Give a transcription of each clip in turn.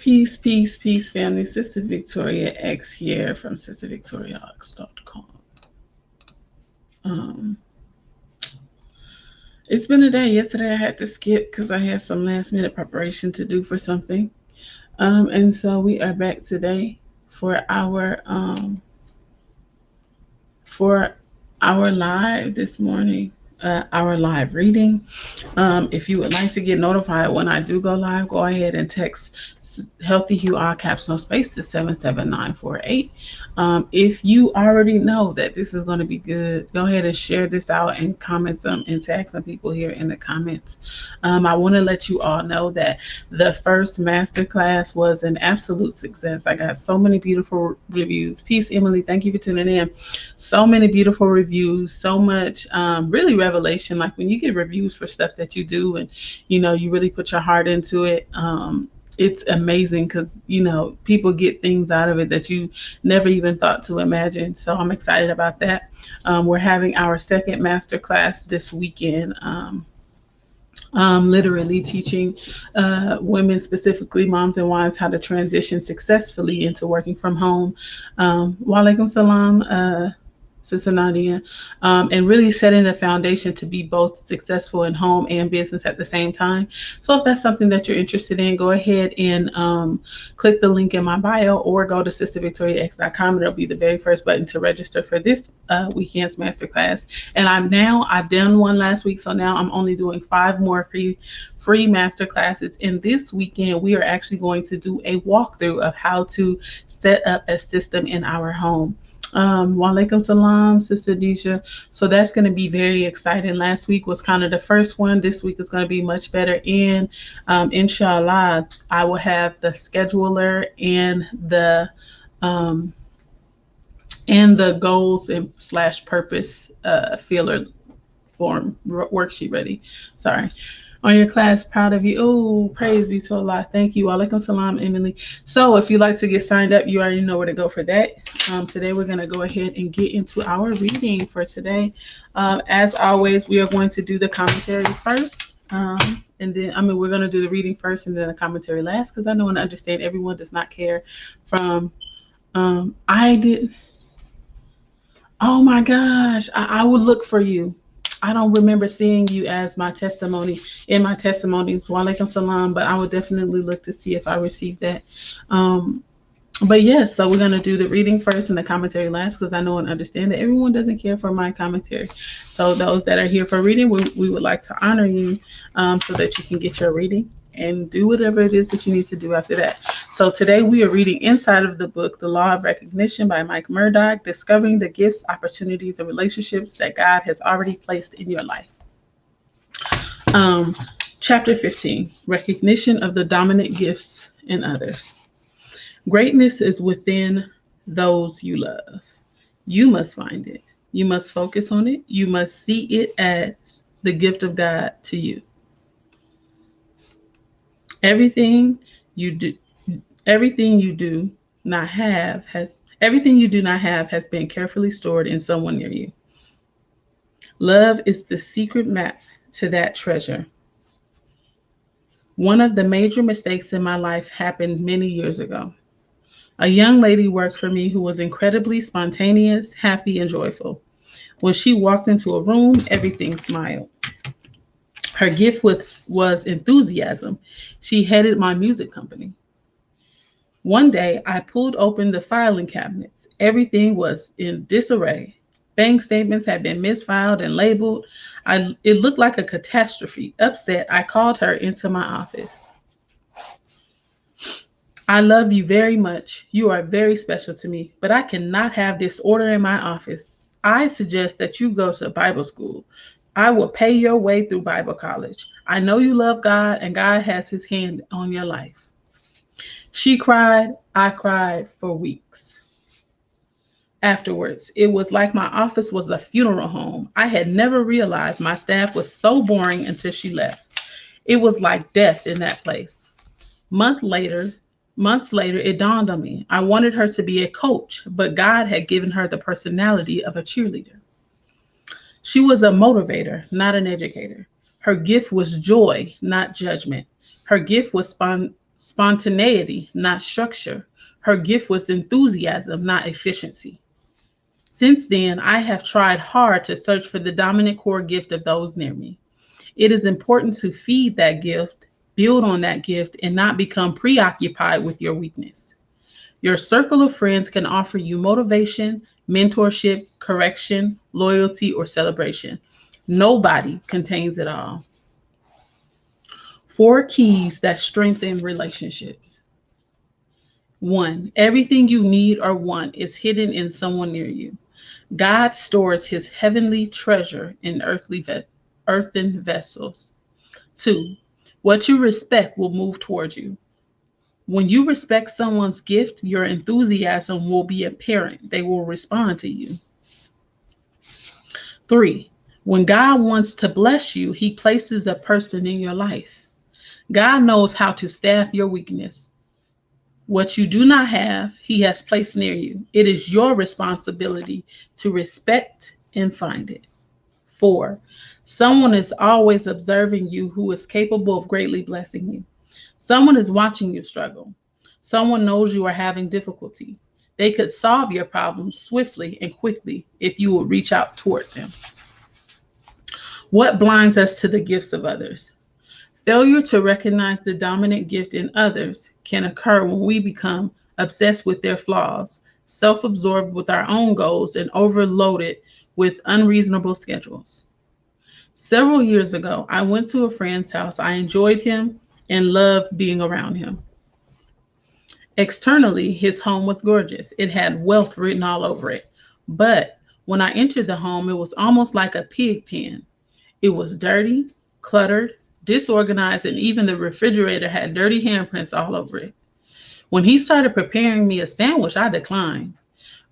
Peace, peace, peace, family. Sister Victoria X here from sistervictoriax.com. Um, it's been a day. Yesterday I had to skip because I had some last minute preparation to do for something. And so we are back today for for our live this morning, our live reading. If you would like to get notified when I do go live, go ahead and text Healthy Hue, all caps, no space, to 77948. If you already know that this is going to be good, go ahead and share this out and comment some and tag some people here in the comments. I want to let you all know that the first masterclass was an absolute success. I got so many beautiful reviews. Peace, Emily. Thank you for tuning in. So many beautiful reviews, so much really revelation. Like when you get reviews for stuff that you do and you really put your heart into it, it's amazing because people get things out of it that you never even thought to imagine. So I'm excited about that. We're having our second master class this weekend. Literally teaching women, specifically moms and wives, how to transition successfully into working from home. Walaikum salam, Sister Nadia, and really setting the foundation to be both successful in home and business at the same time. So if that's something that you're interested in, go ahead and click the link in my bio or go to sistervictoriax.com. It'll be the very first button to register for this weekend's masterclass. And I've done one last week, so now I'm only doing 5 more free masterclasses. And this weekend, we are actually going to do a walkthrough of how to set up a system in our home. Walaikum salam, Sister Deja. So that's going to be very exciting. Last week was kind of the first one. This week is going to be much better. And inshallah, I will have the scheduler and the goals and / purpose feeler form worksheet ready. Sorry. On your class, proud of you. Oh, praise be to Allah. Thank you. Alaikum salam, Emily. So if you'd like to get signed up, you already know where to go for that. Today, we're going to go ahead and get into our reading for today. As always, we are going to do the commentary first. And then, we're going to do the reading first and then the commentary last, because I know and understand everyone does not care from, oh my gosh, I would look for you. I don't remember seeing you as my testimony in my testimonies. Walaikum salam, but I would definitely look to see if I received that. But yes, so we're going to do the reading first and the commentary last, because I know and understand that everyone doesn't care for my commentary. So those that are here for reading, we would like to honor you so that you can get your reading and do whatever it is that you need to do after that. So today we are reading inside of the book, The Law of Recognition by Mike Murdock, discovering the gifts, opportunities, and relationships that God has already placed in your life. Chapter 15, Recognition of the Dominant Gifts in Others. Greatness is within those you love. You must find it. You must focus on it. You must see it as the gift of God to you. Everything you do not have has been carefully stored in someone near you. Love is the secret map to that treasure. One of the major mistakes in my life happened many years ago. A young lady worked for me who was incredibly spontaneous, happy, and joyful. When she walked into a room, everything smiled. Her gift was enthusiasm. She headed my music company. One day, I pulled open the filing cabinets. Everything was in disarray. Bank statements had been misfiled and labeled. It looked like a catastrophe. Upset, I called her into my office. I love you very much. You are very special to me, but I cannot have disorder in my office. I suggest that you go to Bible school. I will pay your way through Bible college. I know you love God and God has his hand on your life. She cried. I cried for weeks. Afterwards, it was like my office was a funeral home. I had never realized my staff was so boring until she left. It was like death in that place. Months later, it dawned on me. I wanted her to be a coach, but God had given her the personality of a cheerleader. She was a motivator, not an educator. Her gift was joy, not judgment. Her gift was spontaneity, not structure. Her gift was enthusiasm, not efficiency. Since then, I have tried hard to search for the dominant core gift of those near me. It is important to feed that gift, build on that gift, and not become preoccupied with your weakness. Your circle of friends can offer you motivation, mentorship, correction, loyalty, or celebration. Nobody contains it all. 4 keys that strengthen relationships. 1. Everything you need or want is hidden in someone near you. God stores his heavenly treasure in earthen vessels. 2. What you respect will move towards you. When you respect someone's gift, your enthusiasm will be apparent. They will respond to you. 3. When God wants to bless you, he places a person in your life. God knows how to staff your weakness. What you do not have, he has placed near you. It is your responsibility to respect and find it. 4. Someone is always observing you who is capable of greatly blessing you. Someone is watching you struggle. Someone knows you are having difficulty. They could solve your problems swiftly and quickly if you would reach out toward them. What blinds us to the gifts of others? Failure to recognize the dominant gift in others can occur when we become obsessed with their flaws, self-absorbed with our own goals, and overloaded with unreasonable schedules. Several years ago, I went to a friend's house. I enjoyed him and loved being around him. Externally, his home was gorgeous. It had wealth written all over it. But when I entered the home, it was almost like a pig pen. It was dirty, cluttered, disorganized, and even the refrigerator had dirty handprints all over it. When he started preparing me a sandwich, I declined.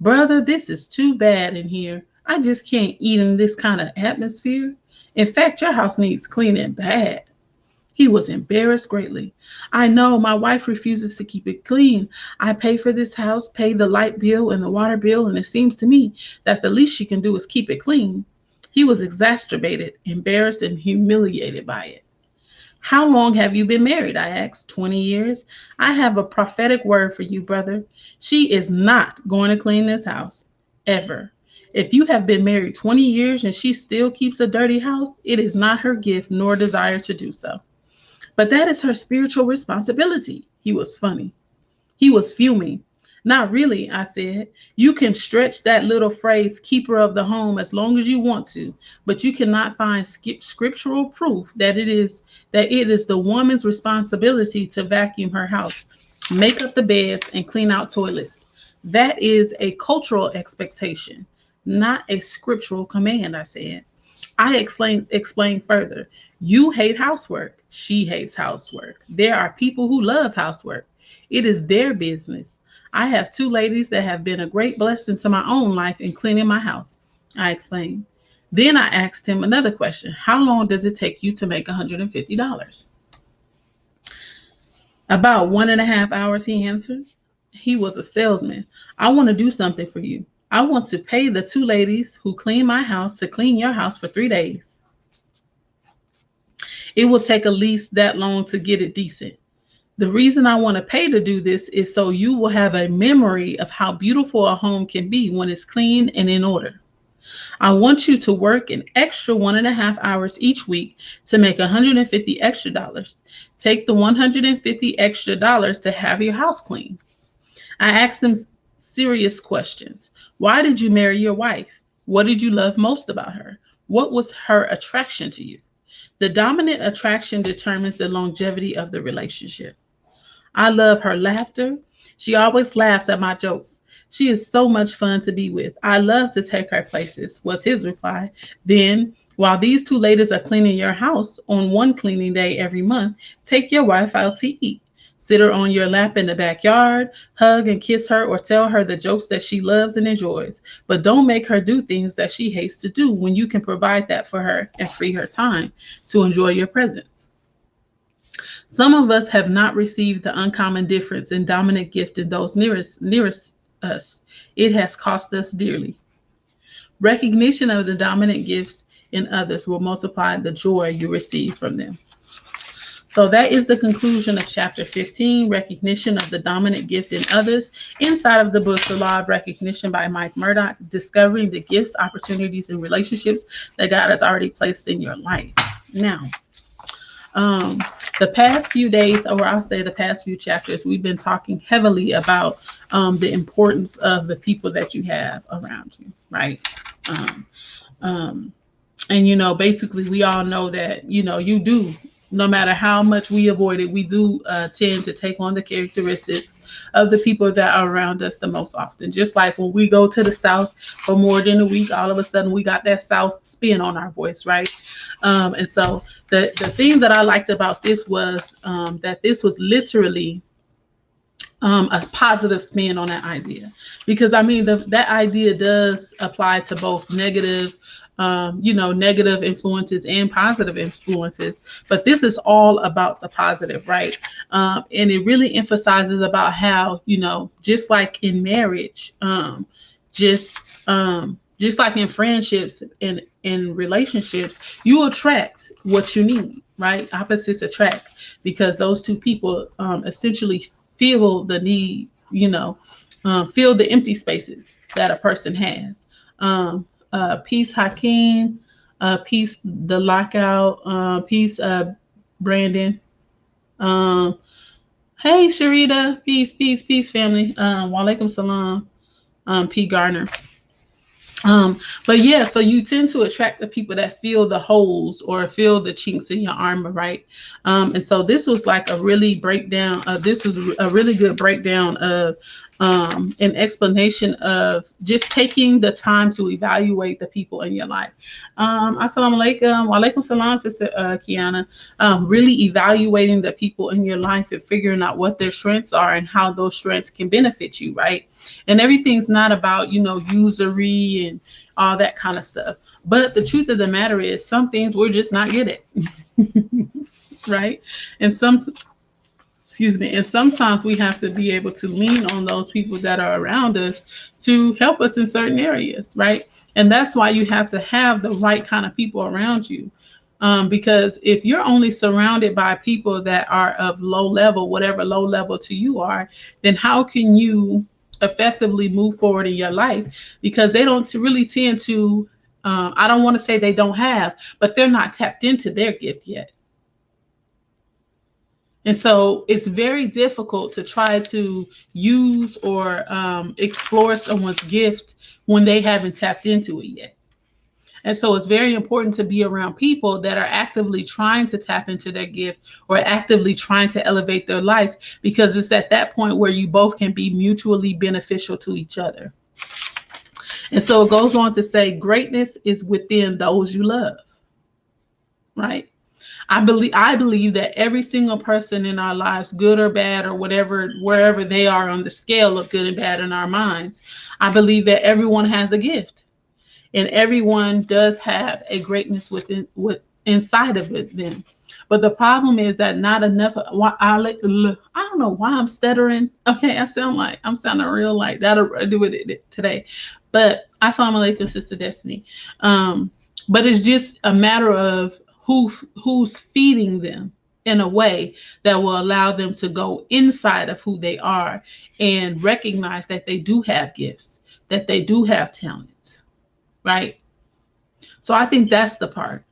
Brother, this is too bad in here. I just can't eat in this kind of atmosphere. In fact, your house needs cleaning bad. He was embarrassed greatly. I know my wife refuses to keep it clean. I pay for this house, pay the light bill and the water bill, and it seems to me that the least she can do is keep it clean. He was exacerbated, embarrassed, and humiliated by it. How long have you been married? I asked. 20 years. I have a prophetic word for you, brother. She is not going to clean this house, ever. If you have been married 20 years and she still keeps a dirty house, it is not her gift nor desire to do so. But that is her spiritual responsibility. He was funny. He was fuming. Not really, I said. You can stretch that little phrase, keeper of the home, as long as you want to, but you cannot find scriptural proof that it is the woman's responsibility to vacuum her house, make up the beds, and clean out toilets. That is a cultural expectation, not a scriptural command, I said. I explained further. You hate housework. She hates housework. There are people who love housework. It is their business. I have 2 ladies that have been a great blessing to my own life in cleaning my house, I explained. Then I asked him another question. How long does it take you to make $150? About 1.5 hours, he answered. He was a salesman. I want to do something for you. I want to pay the 2 ladies who clean my house to clean your house for 3 days. It will take at least that long to get it decent. The reason I want to pay to do this is so you will have a memory of how beautiful a home can be when it's clean and in order. I want you to work an extra 1.5 hours each week to make $150 extra. Take the $150 extra to have your house clean. I asked them serious questions. Why did you marry your wife? What did you love most about her? What was her attraction to you? The dominant attraction determines the longevity of the relationship. I love her laughter. She always laughs at my jokes. She is so much fun to be with. I love to take her places, was his reply. Then, while these 2 ladies are cleaning your house on one cleaning day every month, take your wife out to eat. Sit her on your lap in the backyard, hug and kiss her, or tell her the jokes that she loves and enjoys. But don't make her do things that she hates to do when you can provide that for her and free her time to enjoy your presence. Some of us have not received the uncommon difference in dominant gift in those nearest us. It has cost us dearly. Recognition of the dominant gifts in others will multiply the joy you receive from them. So that is the conclusion of chapter 15, Recognition of the Dominant Gift in Others, inside of the book, The Law of Recognition by Mike Murdock, discovering the gifts, opportunities, and relationships that God has already placed in your life. Now, the past few days, or I'll say the past few chapters, we've been talking heavily about the importance of the people that you have around you, right? And basically we all know that you do, no matter how much we avoid it, we do tend to take on the characteristics of the people that are around us the most often. Just like when we go to the South for more than a week, all of a sudden we got that South spin on our voice, right? And so the thing that I liked about this was that this was literally a positive spin on that idea, because I mean that idea does apply to both negative influences and positive influences, but this is all about the positive, right? And it really emphasizes about how, just like in marriage, just like in friendships and in relationships, you attract what you need, right? Opposites attract, because those two people essentially feel the need, fill the empty spaces that a person has. Peace, Hakeem. Peace, the lockout. Peace, Brandon. Hey, Sharita. Peace, family. Walaikum salam. P. Garner. But yeah, so you tend to attract the people that fill the holes or fill the chinks in your armor, right? And so this was like a really breakdown. This was a really good breakdown of an explanation of just taking the time to evaluate the people in your life. Assalamu alaikum. Walaikum salam, Sister Kiana. Really evaluating the people in your life and figuring out what their strengths are and how those strengths can benefit you, right? And everything's not about, usury and all that kind of stuff. But the truth of the matter is some things we're just not good at, right? And sometimes we have to be able to lean on those people that are around us to help us in certain areas, right? And that's why you have to have the right kind of people around you. Because if you're only surrounded by people that are of low level, whatever low level to you are, then how can you effectively move forward in your life? Because they don't really tend to, I don't want to say they don't have, but they're not tapped into their gift yet. And so it's very difficult to try to use or explore someone's gift when they haven't tapped into it yet. And so it's very important to be around people that are actively trying to tap into their gift or actively trying to elevate their life, because it's at that point where you both can be mutually beneficial to each other. And so it goes on to say, greatness is within those you love, right? I believe that every single person in our lives, good or bad or whatever, wherever they are on the scale of good and bad in our minds, I believe that everyone has a gift. And everyone does have a greatness inside of them. But the problem is that not enough. I don't know why I'm stuttering. Okay, I'm sounding real like that'll do with it today. But assalamu alaikum, Sister Destiny. But it's just a matter of who's feeding them in a way that will allow them to go inside of who they are and recognize that they do have gifts, that they do have talents. Right? So I think that's the part.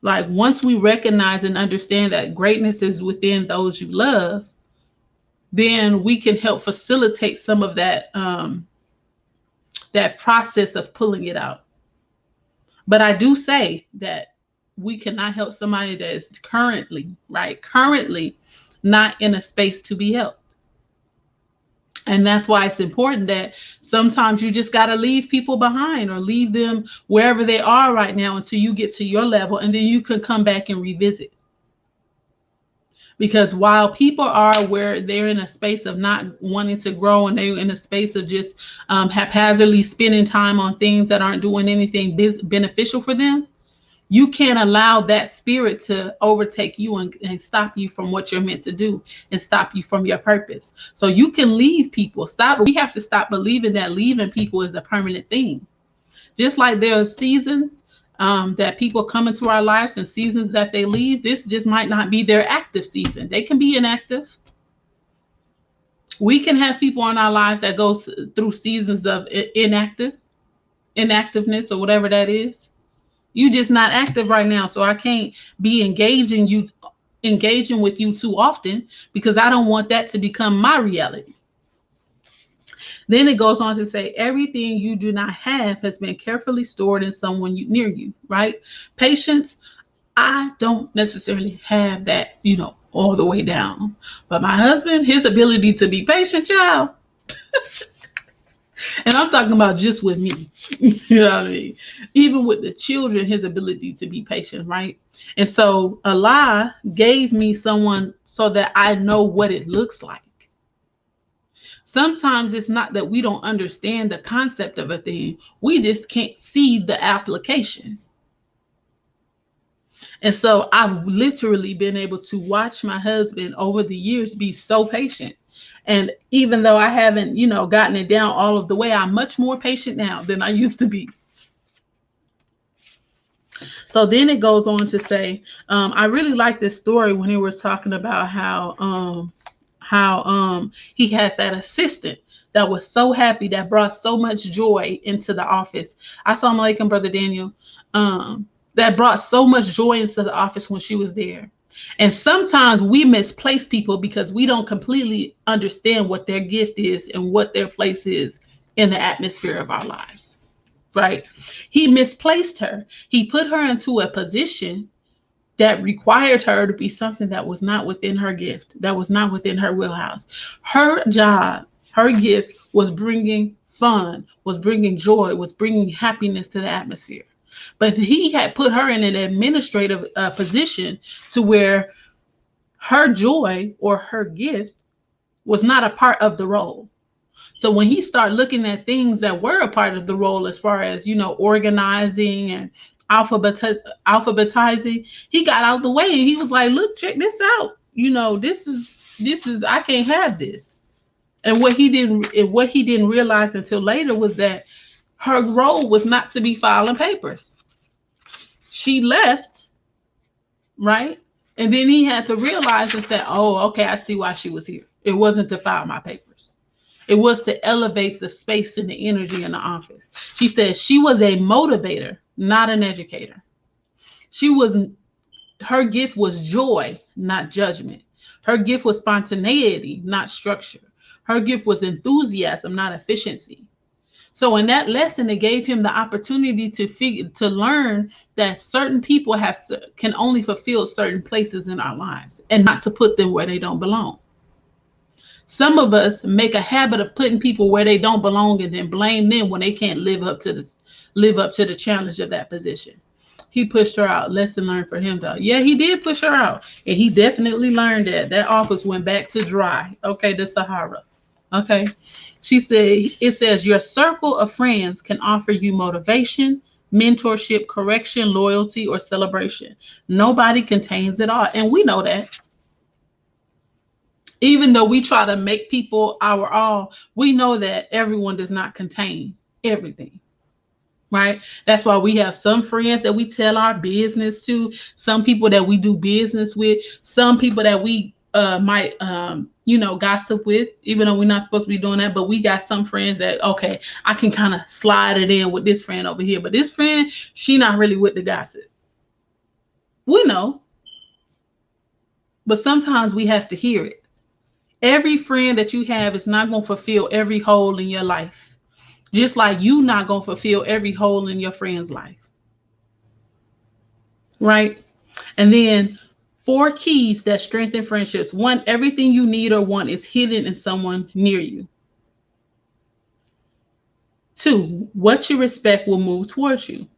Like, once we recognize and understand that greatness is within those you love, then we can help facilitate some of that that process of pulling it out. But I do say that we cannot help somebody that is currently not in a space to be helped. And that's why it's important that sometimes you just got to leave people behind or leave them wherever they are right now until you get to your level, and then you can come back and revisit. Because while people are where they're in a space of not wanting to grow and they're in a space of just haphazardly spending time on things that aren't doing anything beneficial for them, you can't allow that spirit to overtake you and stop you from what you're meant to do and stop you from your purpose. So you can leave people. We have to stop believing that leaving people is a permanent thing. Just like there are seasons, that people come into our lives and seasons that they leave. This just might not be their active season. They can be inactive. We can have people in our lives that go through seasons of inactiveness or whatever that is. You just not active right now, so I can't be engaging with you too often because I don't want that to become my reality. Then it goes on to say, everything you do not have has been carefully stored in someone near you, right? Patience, I don't necessarily have that, all the way down. But my husband, his ability to be patient, child. And I'm talking about just with me. You know what I mean? Even with the children, his ability to be patient, right? And so Allah gave me someone so that I know what it looks like. Sometimes it's not that we don't understand the concept of a thing. We just can't see the application. And so I've literally been able to watch my husband over the years be so patient. And even though I haven't, gotten it down all of the way, I'm much more patient now than I used to be. So then it goes on to say, I really like this story when he was talking about how he had that assistant that was so happy, that brought so much joy into the office. Assalamu alaikum, Brother Daniel. That brought so much joy into the office when she was there. And sometimes we misplace people because we don't completely understand what their gift is and what their place is in the atmosphere of our lives, right? He misplaced her. He put her into a position that required her to be something that was not within her gift, that was not within her wheelhouse. Her job, her gift was bringing fun, was bringing joy, was bringing happiness to the atmosphere. But he had put her in an administrative position to where her joy or her gift was not a part of the role. So when he started looking at things that were a part of the role, as far as, organizing and alphabetizing, he got out the way and he was like, look, check this out. This is, I can't have this. And what he didn't realize until later was that her role was not to be filing papers. She left, right? And then he had to realize and say, oh, okay, I see why she was here. It wasn't to file my papers. It was to elevate the space and the energy in the office. She said she was a motivator, not an educator. Her gift was joy, not judgment. Her gift was spontaneity, not structure. Her gift was enthusiasm, not efficiency. So in that lesson, it gave him the opportunity to learn that certain people can only fulfill certain places in our lives and not to put them where they don't belong. Some of us make a habit of putting people where they don't belong and then blame them when they can't live up to the challenge of that position. He pushed her out. Lesson learned for him, though. Yeah, he did push her out. And he definitely learned that office went back to dry. Okay, the Sahara. Okay. She said, it says your circle of friends can offer you motivation, mentorship, correction, loyalty, or celebration. Nobody contains it all. And we know that. Even though we try to make people our all, we know that everyone does not contain everything. Right? That's why we have some friends that we tell our business to, some people that we do business with, some people that we might gossip with, even though we're not supposed to be doing that. But we got some friends that, okay, I can kind of slide it in with this friend over here, but this friend, she not really with the gossip. We know, but sometimes we have to hear it. Every friend that you have is not going to fulfill every hole in your life, just like you not going to fulfill every hole in your friend's life, right? And then 4 keys that strengthen friendships. 1, everything you need or want is hidden in someone near you. 2, what you respect will move towards you.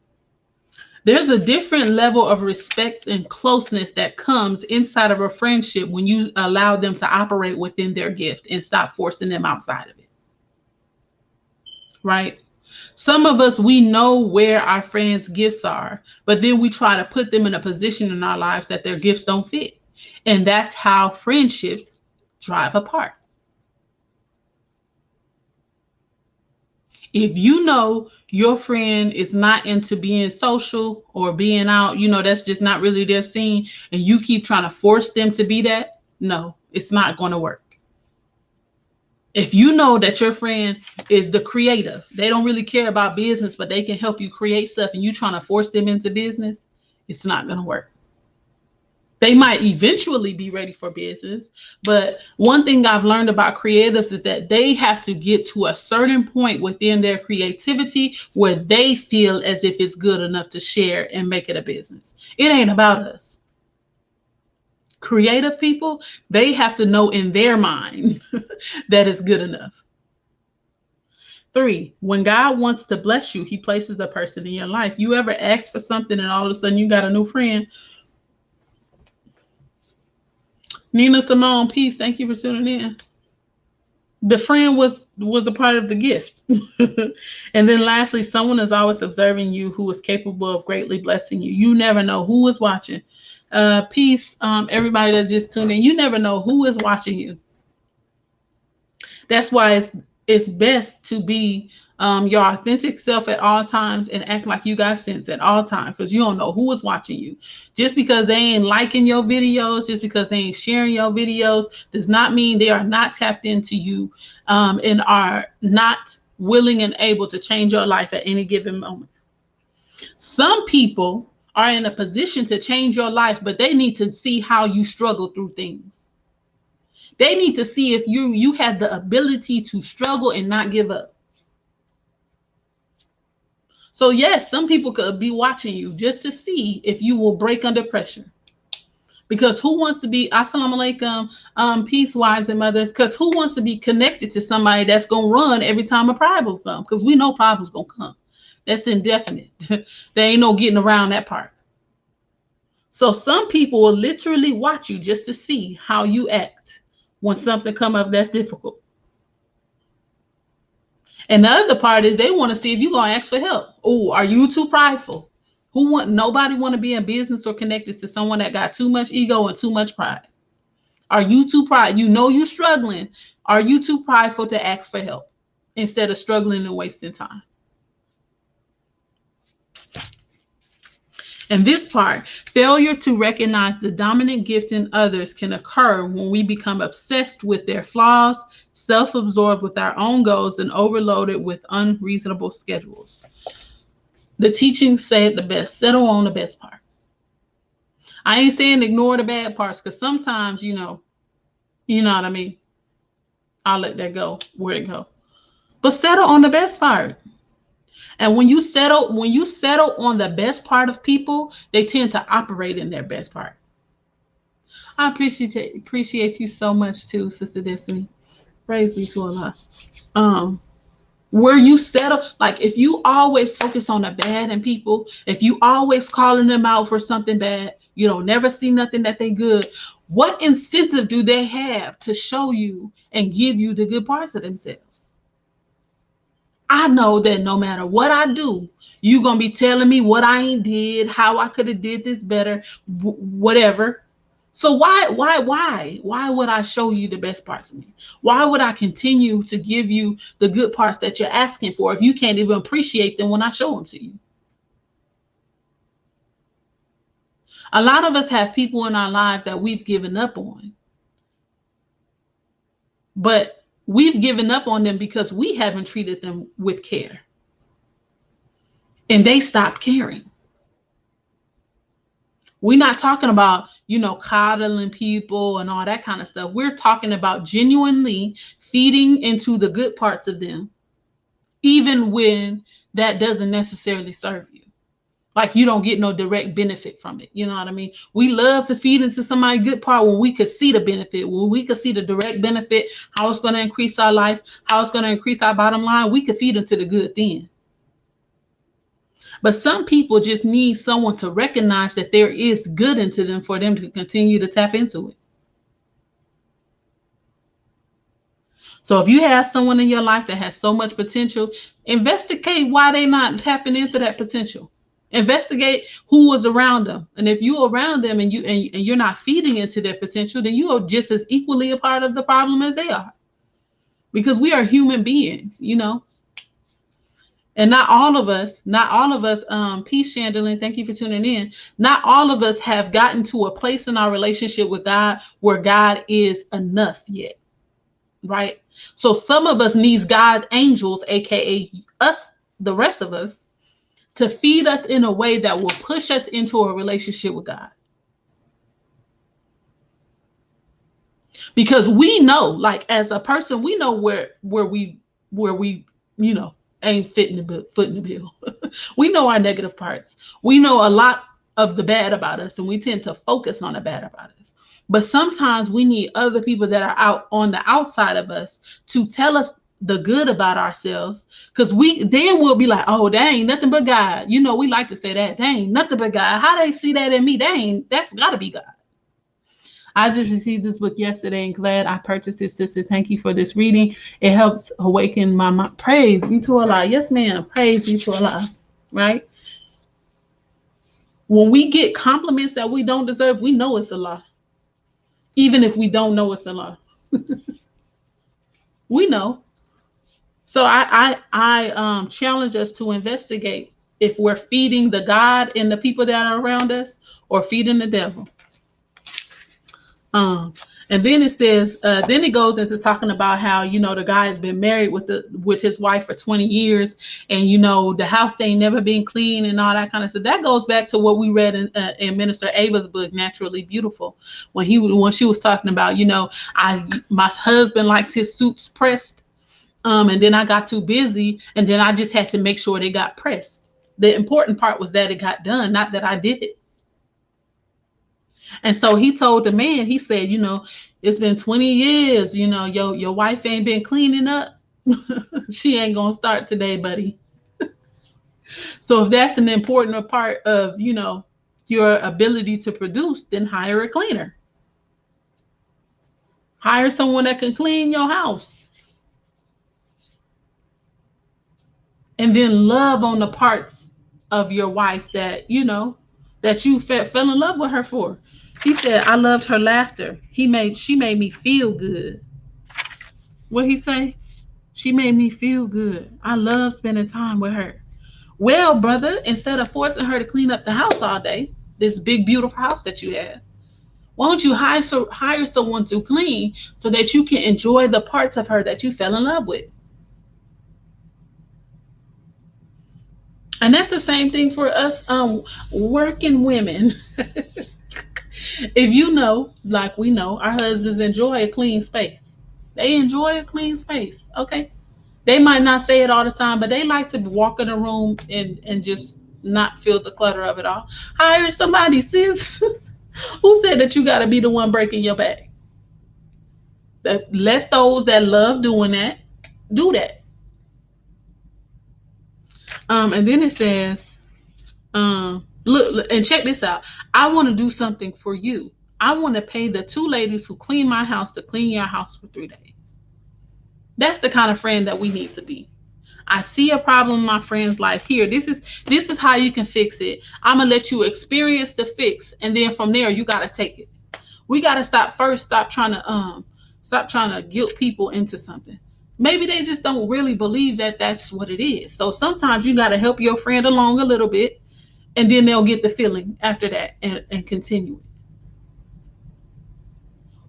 There's a different level of respect and closeness that comes inside of a friendship when you allow them to operate within their gift and stop forcing them outside of it. Right? Some of us, we know where our friends' gifts are, but then we try to put them in a position in our lives that their gifts don't fit. And that's how friendships drive apart. If you know your friend is not into being social or being out, that's just not really their scene, and you keep trying to force them to be that, no, it's not going to work. If you know that your friend is the creative, they don't really care about business, but they can help you create stuff, and you trying to force them into business, it's not going to work. They might eventually be ready for business, but one thing I've learned about creatives is that they have to get to a certain point within their creativity where they feel as if it's good enough to share and make it a business. It ain't about us. Creative people, they have to know in their mind that it's good enough. 3, when God wants to bless you, he places a person in your life. You ever ask for something and all of a sudden you got a new friend? Nina Simone, peace. Thank you for tuning in. The friend was a part of the gift. And then lastly, someone is always observing you who is capable of greatly blessing you. You never know who is watching. Peace, everybody that just tuned in. You never know who is watching you. That's why it's best to be your authentic self at all times and act like you got sense at all times, because you don't know who is watching you. Just because they ain't liking your videos, just because they ain't sharing your videos, does not mean they are not tapped into you and are not willing and able to change your life at any given moment. Some people are in a position to change your life, but they need to see how you struggle through things. They need to see if you have the ability to struggle and not give up. So yes, some people could be watching you just to see if you will break under pressure. Because who wants to be, assalamu alaikum, peace, wives and mothers, because who wants to be connected to somebody that's going to run every time a problem comes? Because we know problems going to come. That's indefinite. There ain't no getting around that part. So some people will literally watch you just to see how you act when something come up that's difficult. And the other part is they want to see if you're going to ask for help. Oh, are you too prideful? Nobody want to be in business or connected to someone that got too much ego and too much pride. Are you too prideful? You know you're struggling. Are you too prideful to ask for help instead of struggling and wasting time? And this part, failure to recognize the dominant gift in others can occur when we become obsessed with their flaws, self-absorbed with our own goals, and overloaded with unreasonable schedules. The teaching said the best, settle on the best part. I ain't saying ignore the bad parts, because sometimes, you know what I mean? I'll let that go where it go. But settle on the best part. And when you settle on the best part of people, they tend to operate in their best part. I appreciate you so much too, Sister Destiny. Praise be to Allah. Where you settle, like if you always focus on the bad in people, if you always calling them out for something bad, you don't never see nothing that they good. What incentive do they have to show you and give you the good parts of themselves? I know that no matter what I do, you're going to be telling me what I ain't did, how I could have did this better, whatever. So why would I show you the best parts of me? Why would I continue to give you the good parts that you're asking for if you can't even appreciate them when I show them to you? A lot of us have people in our lives that we've given up on. But we've given up on them because we haven't treated them with care. And they stopped caring. We're not talking about, coddling people and all that kind of stuff. We're talking about genuinely feeding into the good parts of them, even when that doesn't necessarily serve you. Like you don't get no direct benefit from it. You know what I mean? We love to feed into somebody's good part when we could see the benefit, when we could see the direct benefit, how it's going to increase our life, how it's going to increase our bottom line. We could feed into the good then. But some people just need someone to recognize that there is good into them for them to continue to tap into it. So if you have someone in your life that has so much potential, investigate why they're not tapping into that potential. Investigate who was around them. And if you're around them and you're not feeding into their potential, then you are just as equally a part of the problem as they are. Because we are human beings, And not all of us, peace Chandelier, thank you for tuning in. Not all of us have gotten to a place in our relationship with God where God is enough yet. Right? So some of us needs God angels, aka us, the rest of us, to feed us in a way that will push us into a relationship with God. Because we know, like as a person, we know where we you know ain't fitting the foot in the bill. We know our negative parts. We know a lot of the bad about us, and we tend to focus on the bad about us. But sometimes we need other people that are out on the outside of us to tell us the good about ourselves, because we then we'll be like, oh, that ain't nothing but God. You know, we like to say that, that ain't nothing but God. How they see that in me? That's gotta be God. I just received this book yesterday and glad I purchased it, sister. Thank you for this reading. It helps awaken my mind. Praise be to Allah. Yes, ma'am. Praise be to Allah. Right? When we get compliments that we don't deserve, we know it's Allah. Even if we don't know it's Allah. We know. So I challenge us to investigate if we're feeding the God and the people that are around us or feeding the devil. And then it says, then it goes into talking about how, you know, the guy has been married with his wife for 20 years, and you know the house ain't never been clean and all that kind of stuff. That goes back to what we read in Minister Ava's book, Naturally Beautiful, when she was talking about, you know, my husband likes his suits pressed, and then I got too busy, and then I just had to make sure they got pressed. The important part was that it got done, not that I did it. And so he told the man, he said, you know, it's been 20 years, you know, your wife ain't been cleaning up. She ain't gonna start today, buddy. So if that's an important part of, you know, your ability to produce, then hire a cleaner. Hire someone that can clean your house. And then love on the parts of your wife that, you know, that you fell in love with her for. He said, I loved her laughter. She made me feel good. What he say? She made me feel good. I love spending time with her. Well, brother, instead of forcing her to clean up the house all day, this big, beautiful house that you have, why don't you hire someone to clean so that you can enjoy the parts of her that you fell in love with? And that's the same thing for us working women. If you know, like we know, our husbands enjoy a clean space. They enjoy a clean space. Okay. They might not say it all the time, but they like to walk in a room and just not feel the clutter of it all. Hire somebody, sis. Who said that you got to be the one breaking your back? Let those that love doing that do that. And then it says, look, and check this out. I want to do something for you. I want to pay the 2 ladies who clean my house to clean your house for 3 days. That's the kind of friend that we need to be. I see a problem in my friend's life. Here, this is how you can fix it. I'm gonna let you experience the fix, and then from there you gotta take it. We gotta stop trying to guilt people into something. Maybe they just don't really believe that that's what it is. So sometimes you gotta help your friend along a little bit, and then they'll get the feeling after that and continue it.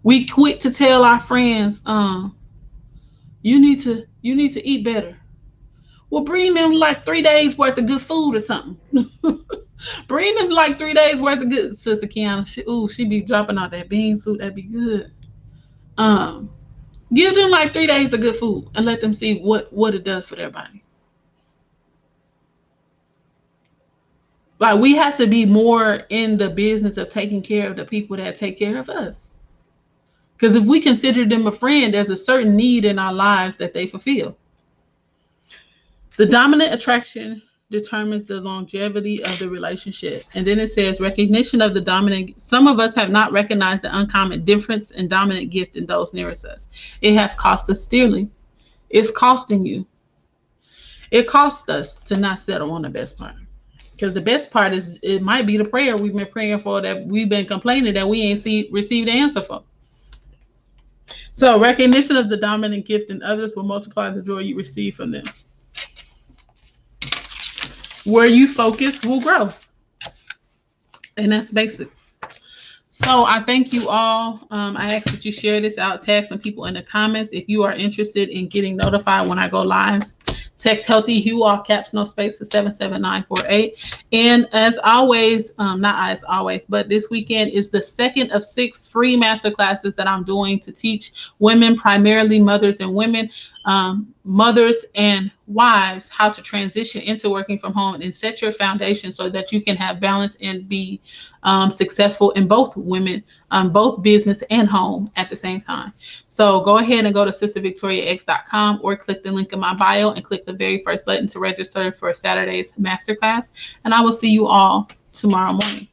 We quick to tell our friends, you need to eat better. Well, bring them like 3 days worth of good food or something. Bring them like 3 days worth of good, Sister Kiana. She be dropping out that bean soup. That'd be good. Give them like 3 days of good food and let them see what it does for their body. Like, we have to be more in the business of taking care of the people that take care of us. Because if we consider them a friend, there's a certain need in our lives that they fulfill. The dominant attraction determines the longevity of the relationship. And then it says recognition of the dominant. Some of us have not recognized the uncommon difference and dominant gift in those nearest us. It has cost us dearly. It's costing you. It costs us to not settle on the best part. Because the best part is, it might be the prayer we've been praying for, that we've been complaining that we ain't received the answer for. So recognition of the dominant gift in others will multiply the joy you receive from them. Where you focus will grow. And that's basics. So I thank you all. I ask that you share this out, tag some people in the comments. If you are interested in getting notified when I go live, text healthy HUE, all caps, no space, to 77948. And as always, not as always, but this weekend is the second of 6 free masterclasses that I'm doing to teach women, primarily mothers and women, mothers and wives, how to transition into working from home and set your foundation so that you can have balance and be successful in both women, both business and home at the same time. So go ahead and go to sistervictoriax.com or click the link in my bio and click the very first button to register for Saturday's masterclass. And I will see you all tomorrow morning.